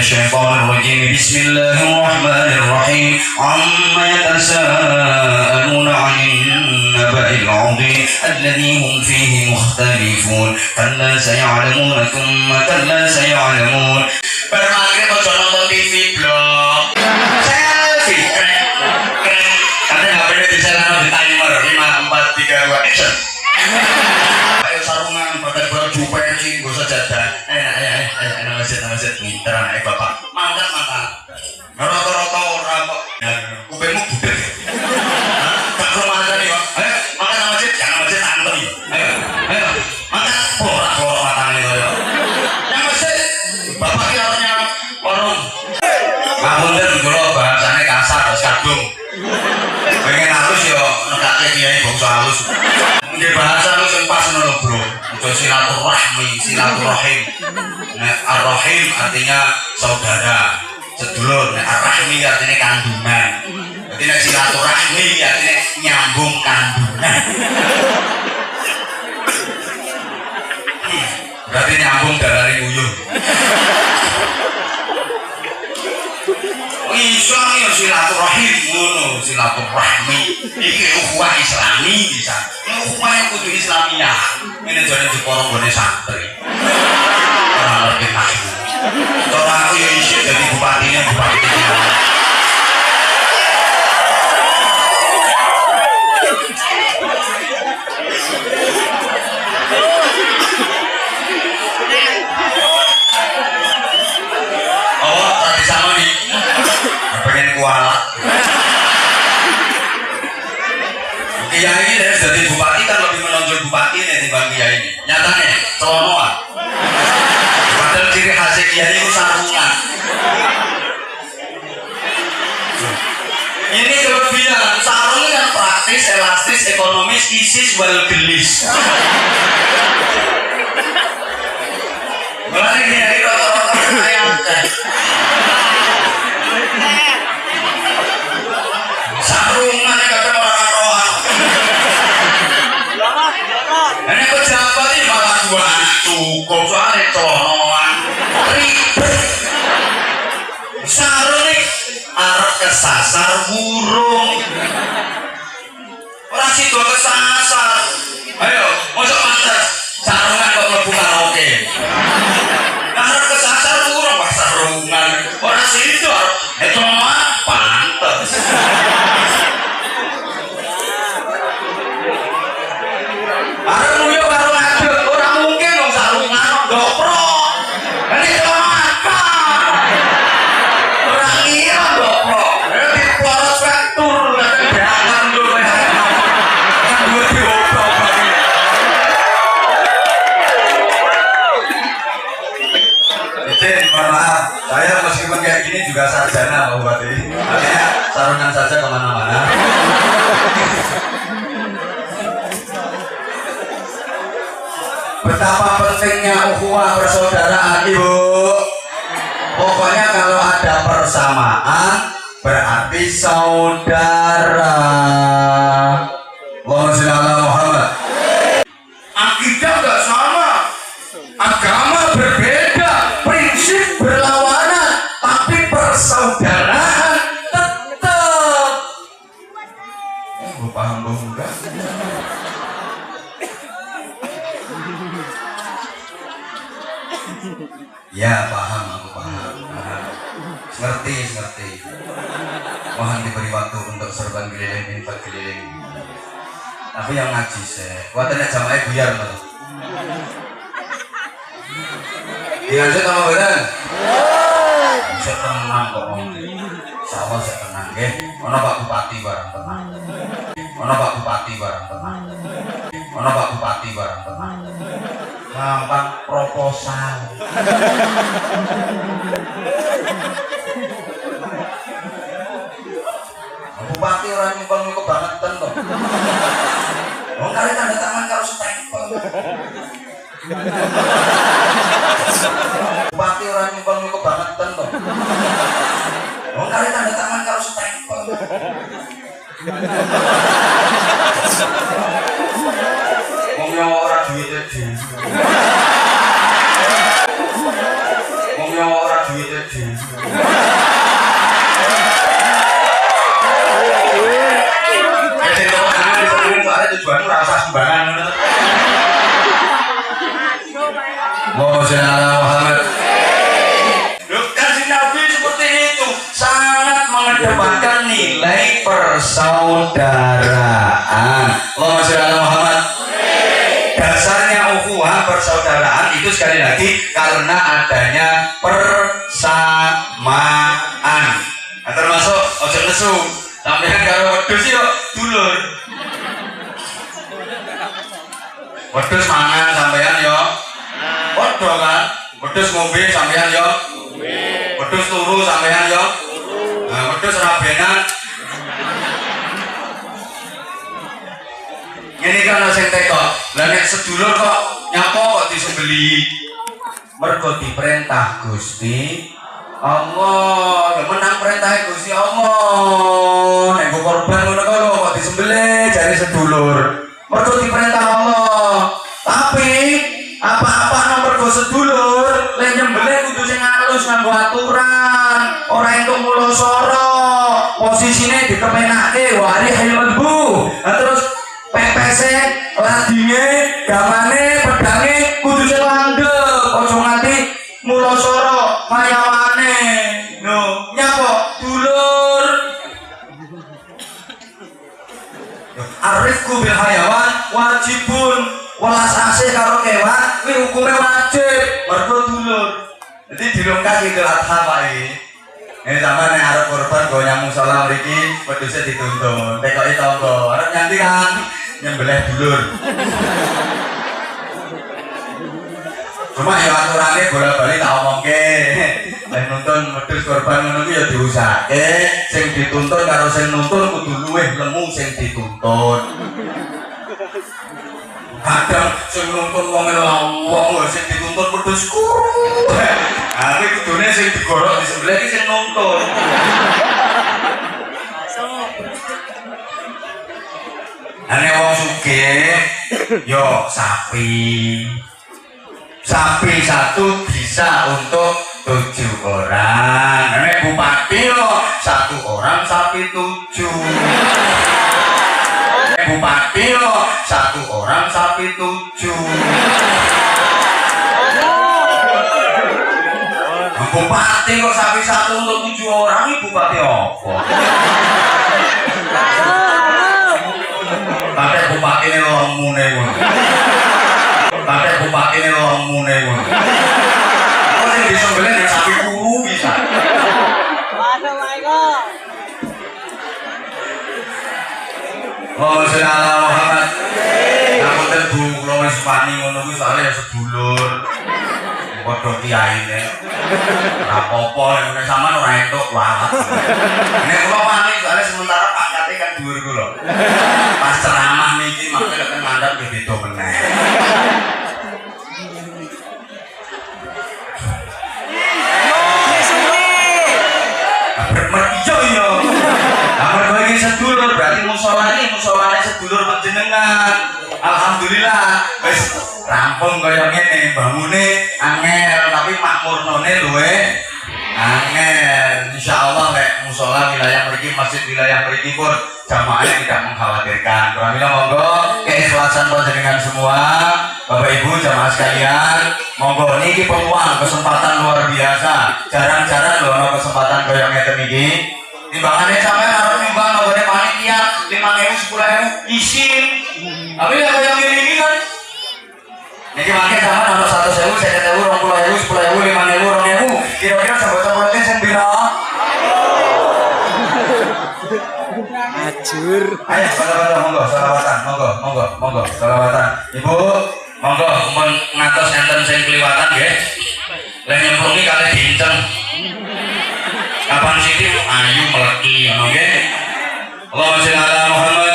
الشيطان الرجيم بسم الله الرحمن الرحيم عما يتساءلون عن النبأ العظيم الذي هم فيه مختلفون كلا سيعلمون ثم كلا سيعلمون. Bermagrib aja nonton TV blog. Selfie. Karena HP-nya diselenggarakan di timer 5 4 3 2 action. Ayo sarungan pakai baju peci gak usah jadah. Ayo masjid nih terang bapak mangkat rata-rata orang kok kupingmu gudeg gak rumah aja nih kok. Ayo makan masjid jangan masjid antri. Ayo makan borak-borak matanya yo yang masjid bapak kiranya warung ngapunten kula bahasane kasar wis kadung pengen halus yo nekake kiai bangsa halus nggih bahasa lu sing pas ngono lho bro. Itu silaturahim. Nah, ar-rahim artinya saudara, sedulur. Nah, ar-rahmi artinya kandungan. Jadi nek silaturahmi artinya nyambung kandungan. Berarti nyambung dalane uyuh. Islam ya silaturahim ngono, silaturahmi. Iki ukhuwah Islami bisa. Ukhuwah yang kudu Islamiyah. Ini jane diporong gone santri. Ora ngerti maksud. Ora aku ya isih dadi bupatine bupati. Oh, tadi sama nih. Pengen kualat. Kiai ini dari jadi bupati kan lebih menonjol bupati ini dibanding kiai ini. Nyatanya celonoan. Padahal ciri khas kiai itu sarungan. Ini kelebihan sarung yang praktis, elastis, ekonomis, isis, wal gelis. Mulai kiai rata-rata kayak sarungan yang kadang orang rohan. Ini pejabat ini malah dua cukup soalnya celonoan ribet. Sarung ini arep kesasar burung. Orang situ kesasar. Ayo, masuk mantas sarungan kok mlebu karaoke. Arep kesasar burung pas sarungan. Orang situ itu mah pantes. Arep nguyuh karo aduk, ora mungkin wong sarungan gopro. Ini apa? Ora iya gopro. Ini poros vektur jangan lu kan duwe diopro. Jadi maaf, saya meskipun kayak gini juga sarjana Pak Bupati. Artinya sarungan saja kemana-mana. Betapa pentingnya ukhuwah persaudaraan, Ibu. Pokoknya kalau ada persamaan berarti saudara. Allahumma sholli ala Muhammad. Akidah enggak sama, agama berbeda, prinsip berlawanan, tapi persaudaraan tetap. Paham enggak? Ya paham, aku paham. Ngerti. Mohon diberi waktu untuk serban keliling, infak keliling. Tapi yang ngaji saya, kuatnya jamaah buyar loh. Dilanjut sama badan. Saya tenang kok om. Sama saya tenang, ya. Mana Pak Bupati barang tenang. Gampang proposal. Bupati orang nyumpel banget tentu. Oh kali tanda tangan kalau stempel. Bupati orang nyumpel banget tentu. Oh kali tanda tangan kalau stempel. Ngomong ora duwite dhewe. Ngomong ora duwite dhewe. persaudaraan. Allahumma sholli ala Muhammad. Dasarnya ukhuwah persaudaraan itu sekali lagi karena adanya persamaan. Nah, termasuk ojo nesu sampeyan karo wedhus yo dulur. Wedhus mangan sampeyan yo padha kan. Wedhus ngombe sampeyan yo wedhus turu sampeyan yo. Nah, wedhus rabenan. Ini kan sing teko. Lah nek sedulur kok nyapa kok disembeli. Mergo diperintah Gusti Allah. Ya menang perintah Gusti Allah. Nek korban ngono kok disembelih jare sedulur. Mergo diperintah Allah. Tapi apa-apa nomor go sedulur, lek nyembelih kudu sing halus nganggo aturan, ora entuk mulosoro. Posisine dikepenake wari hilbu. Nah terus pepese, ladinge, gamane, pedange kudu sing landhep, aja nganti mulosoro mayawane. No, nyapa dulur. Arifku bil hayawan wajibun. Welas asih karo kewan kuwi hukume wajib mergo dulur. Jadi dilungkas Idul Adha Pak iki. Sampeyan nek arep kurban go nyang musala mriki wedhuse dituntun. Tekoki tangga, arep nyanti kan nyembelih dulur. Cuma ya aturane bola-bali tak omongke. Nek nuntun wedhus kurban ngono ki ya diusahake, sing dituntun karo sing nuntun kudu luwih lemu sing dituntun. Kadang sing nuntun wong wong sing dituntun wedhus kuru. Ah iki kudune sing digorok disembelih iki sing nuntun. Ane wong sugih yo sapi. Sapi satu bisa untuk 7 orang. Nek bupati yo 1 orang sapi 7. Nek bupati yo 1 orang sapi 7. Bupati kok sapi 1 untuk 7 orang, ini bupati apa? Tapi bupati ini orang mune. Tapi bupati ini orang mune. Kok yang disembelih dengan sapi kuru bisa? Oh, sholli Muhammad. Aku tebu kula wis wani ngono kuwi soalnya sedulur. Padha kiyaine. Ora apa-apa nek sampean ora entuk walat. Nek kula wani soalnya sementara pangkate kan dhuwur kula. Pas ceramah niki mangke lek mandhap nggih beda meneh. Iya. Amarga iki sedulur berarti musolane sedulur panjenengan. Alhamdulillah wis rampung kaya ngene, bangune angel tapi makmurnone luwe angel. Insyaallah lek musala wilayah mriki, masjid wilayah mriki pun jamaahnya tidak mengkhawatirkan. Pramila monggo keikhlasan panjenengan semua, Bapak Ibu jamaah sekalian, monggo niki peluang kesempatan luar biasa. Jarang-jarang lho ana kesempatan kaya ngeten iki. Timbangannya sampai harus nyumbang nggone panitia 5.000 10.000 isin. Tapi yang kaya ngene kan niki mangke sampean ana 100.000, 50.000, 20.000, 10.000, 5.000, 2.000. Kira-kira sahabat-sahabatnya sing pira? Ajur. Ayo sahabat monggo selawatan, monggo selawatan. Ibu, monggo mun ngantos enten sing kliwatan nggih. Lah nyemplungi kalih diinceng. Kapan sithik ayu meleki ngono nggih. Allahumma sholli ala Muhammad.